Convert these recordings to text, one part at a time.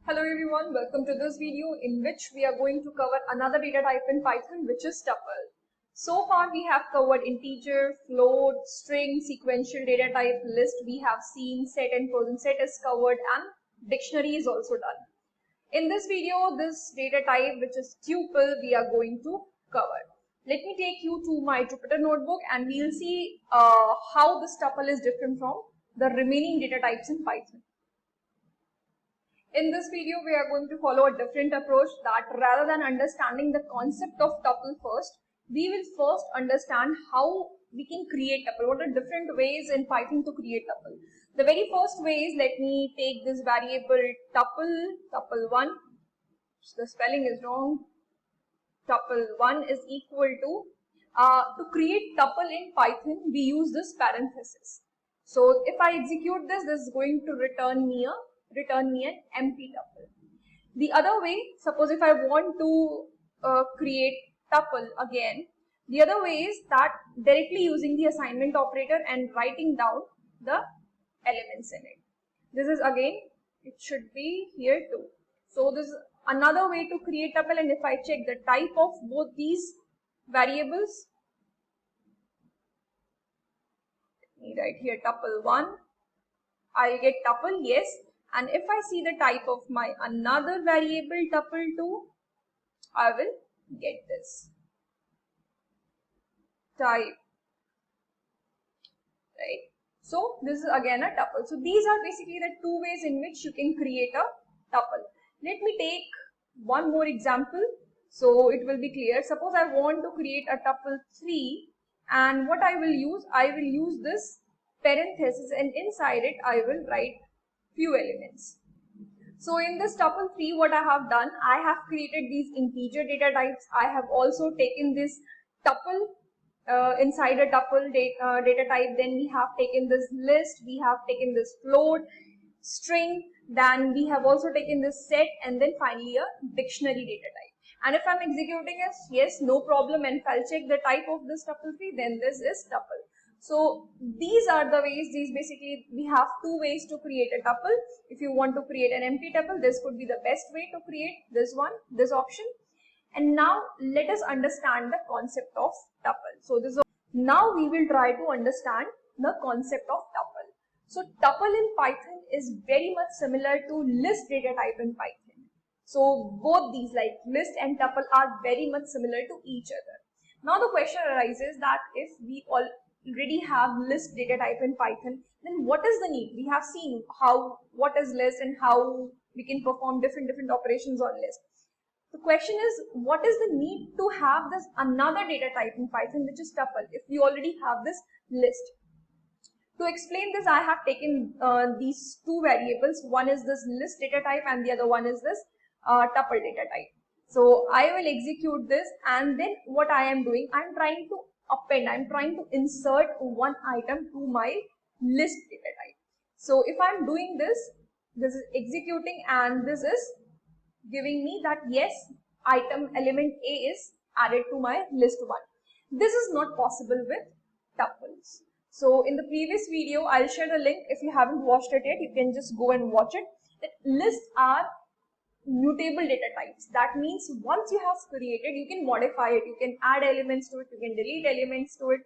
Hello everyone, welcome to this video in which we are going to cover another data type in Python, which is tuple. So far we have covered integer, float, string, sequential data type, list we have seen, set and frozen set is covered, and dictionary is also done. In this video, this data type which is tuple we are going to cover. Let me take you to my Jupyter notebook and we'll see how this tuple is different from the remaining data types in Python. In this video, we are going to follow a different approach that rather than understanding the concept of tuple first, we will first understand how we can create tuple. What are different ways in Python to create tuple? The very first way is, let me take this variable tuple1. The spelling is wrong. Tuple1 is equal to create tuple in Python, we use this parenthesis. So if I execute this, this is going to return me an empty tuple. The other way, suppose if I want to create tuple again, the other way is that directly using the assignment operator and writing down the elements in it. This is again, it should be here too. So this is another way to create tuple, and if I check the type of both these variables, let me write here tuple1, I'll get tuple, yes. And if I see the type of my another variable tuple2, I will get this type, right? So this is again a tuple. So these are basically the two ways in which you can create a tuple. Let me take one more example so it will be clear. Suppose I want to create a tuple3, and what I will use this parenthesis, and inside it I will write few elements. So in this tuple3, what I have done, I have created these integer data types. I have also taken this tuple inside a tuple data type. Then we have taken this list, we have taken this float, string, then we have also taken this set, and then finally a dictionary data type. And if I'm executing as yes, no problem, and if I'll check the type of this tuple3, then this is tuple. So these are the ways, we have two ways to create a tuple. If you want to create an empty tuple, this could be the best way to create this option. And now let us understand the concept of tuple. So now we will try to understand the concept of tuple. So tuple in Python is very much similar to list data type in Python. So both these, like list and tuple, are very much similar to each other. Now the question arises that if we already have list data type in Python, then what is the need? We have seen what is list and how we can perform different operations on list. The question is, what is the need to have this another data type in Python, which is tuple, if we already have this list? To explain this, I have taken these two variables. One is this list data type and the other one is this tuple data type. So I will execute this, and then what I am doing, I am trying to insert one item to my list data type. So if I am doing this is executing, and this is giving me that yes, item element A is added to my list 1. This is not possible with tuples. So in the previous video, I'll share the link. If you haven't watched it yet, you can just go and watch it. That lists are mutable data types. That means once you have created, you can modify it, you can add elements to it, you can delete elements to it.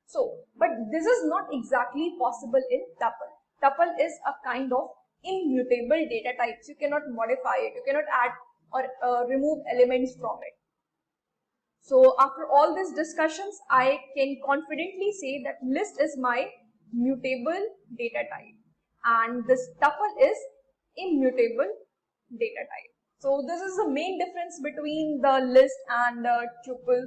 So, but this is not exactly possible in tuple. Tuple is a kind of immutable data types. You cannot modify it, you cannot add or remove elements from it. So after all these discussions, I can confidently say that list is my mutable data type and this tuple is immutable data type. So this is the main difference between the list and tuple.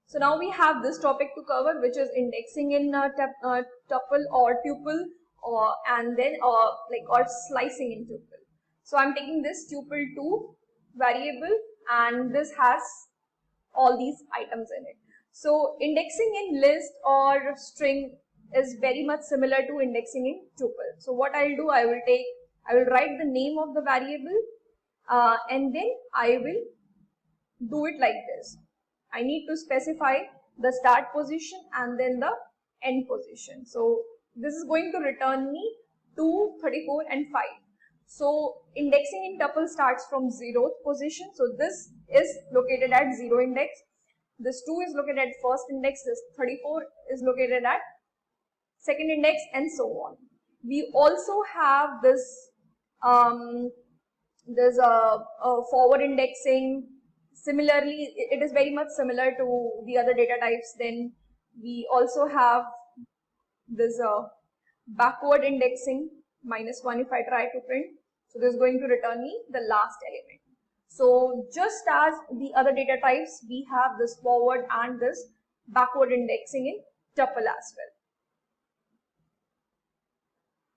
So now we have this topic to cover, which is indexing in tuple or tuple, and then or slicing in tuple. So I'm taking this tuple2 variable, and this has all these items in it. So indexing in list or string is very much similar to indexing in tuple. So what I'll do, I will write the name of the variable, and then I will do it like this. I need to specify the start position and then the end position. So this is going to return me 2, 34 and 5. So indexing in tuple starts from 0th position. So this is located at 0 index. This 2 is located at first index. This 34 is located at second index, and so on. We also have this there's a forward indexing. Similarly, it is very much similar to the other data types. Then we also have this backward indexing, -1 if I try to print. So this is going to return me the last element. So just as the other data types, we have this forward and this backward indexing in tuple as well.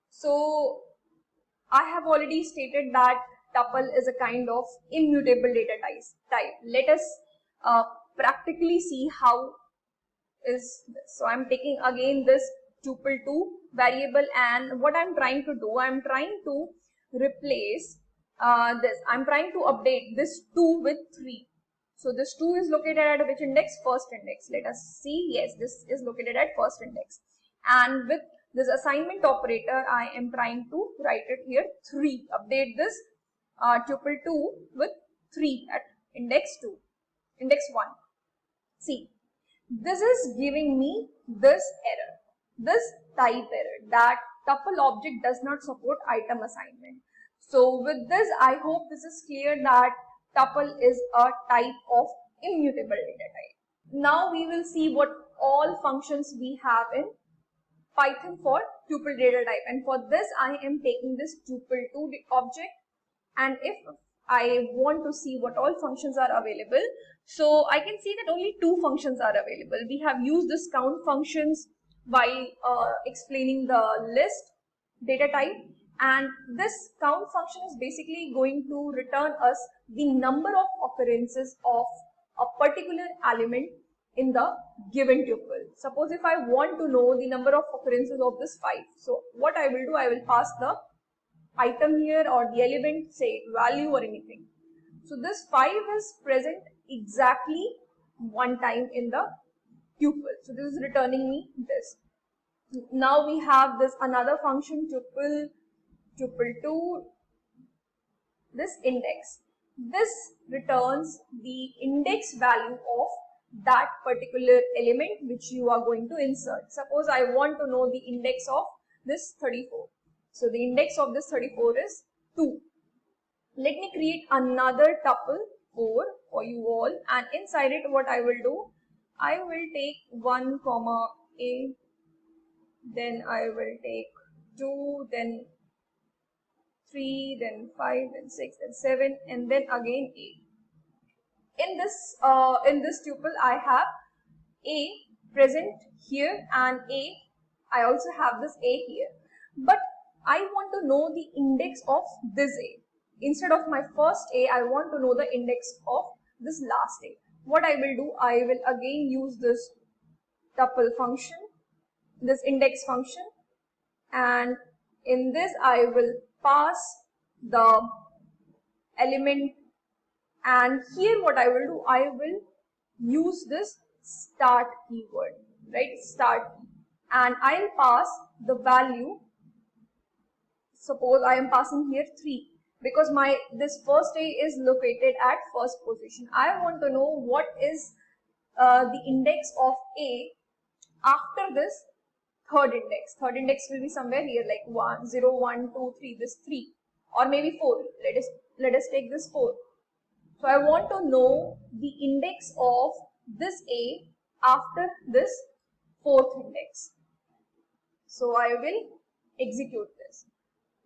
So I have already stated that tuple is a kind of immutable data type. Let us practically see how is this. So I'm taking again this tuple2 variable, and what I'm trying to do, I'm trying to replace this. I'm trying to update this 2 with 3. So this 2 is located at which index? First index. Let us see. Yes, this is located at first index. And with this assignment operator, I am trying to write it here 3. Update this tuple2 with 3 at index 2, index 1. See, this is giving me this error, this type error, that tuple object does not support item assignment. So with this, I hope this is clear that tuple is a type of immutable data type. Now we will see what all functions we have in Python for tuple data type, and for this I am taking this tuple2 object, and if I want to see what all functions are available, so I can see that only 2 functions are available. We have used this count functions while explaining the list data type, and this count function is basically going to return us the number of occurrences of a particular element in the given tuple. Suppose if I want to know the number of occurrences of this 5, so what I will do, I will pass the item here or the element, say value or anything. So this 5 is present exactly 1 time in the tuple. So this is returning me this. Now we have this another function tuple2, this index. This returns the index value of that particular element which you are going to insert. Suppose I want to know the index of this 34. So the index of this 34 is 2. Let me create another tuple 4 for you all, and inside it what I will do, I will take 1 comma a, then I will take 2, then 3, then 5, then 6, then 7, and then again a. In this tuple I have a present here and a, I also have this a here, but I want to know the index of this a. Instead of my first a, I want to know the index of this last a. What I will do, I will again use this tuple function, this index function, and in this I will pass the element, and here what I will do, I will use this start keyword, right, start, and I'll pass the value. Suppose I am passing here 3 because this first a is located at first position. I want to know what is the index of a after this third index. Third index will be somewhere here, like 1, 0, 1, 2, 3, this 3, or maybe 4. Let us take this 4. So I want to know the index of this a after this fourth index. So I will execute this.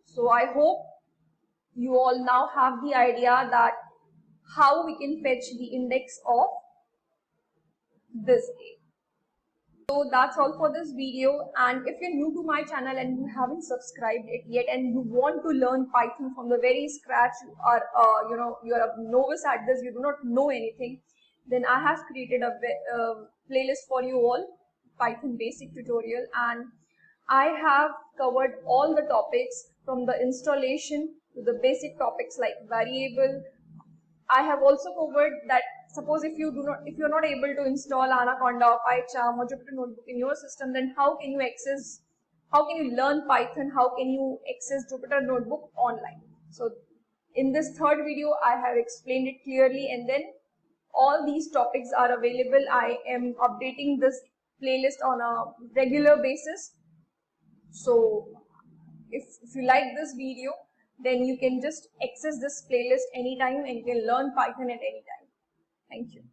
So I hope you all now have the idea that how we can fetch the index of this a. So that's all for this video, and if you're new to my channel and you haven't subscribed it yet and you want to learn Python from the very scratch, you are you're a novice at this, you do not know anything, then I have created a playlist for you all, Python basic tutorial, and I have covered all the topics from the installation to the basic topics like variable. I have also covered that suppose if you're not able to install Anaconda or PyCharm or Jupyter Notebook in your system, then how can you access how can you learn Python, how can you access Jupyter Notebook online. So in this third video, I have explained it clearly, and then all these topics are available. I am updating this playlist on a regular basis. So if you like this video, then you can just access this playlist anytime and you can learn Python at any time. Thank you.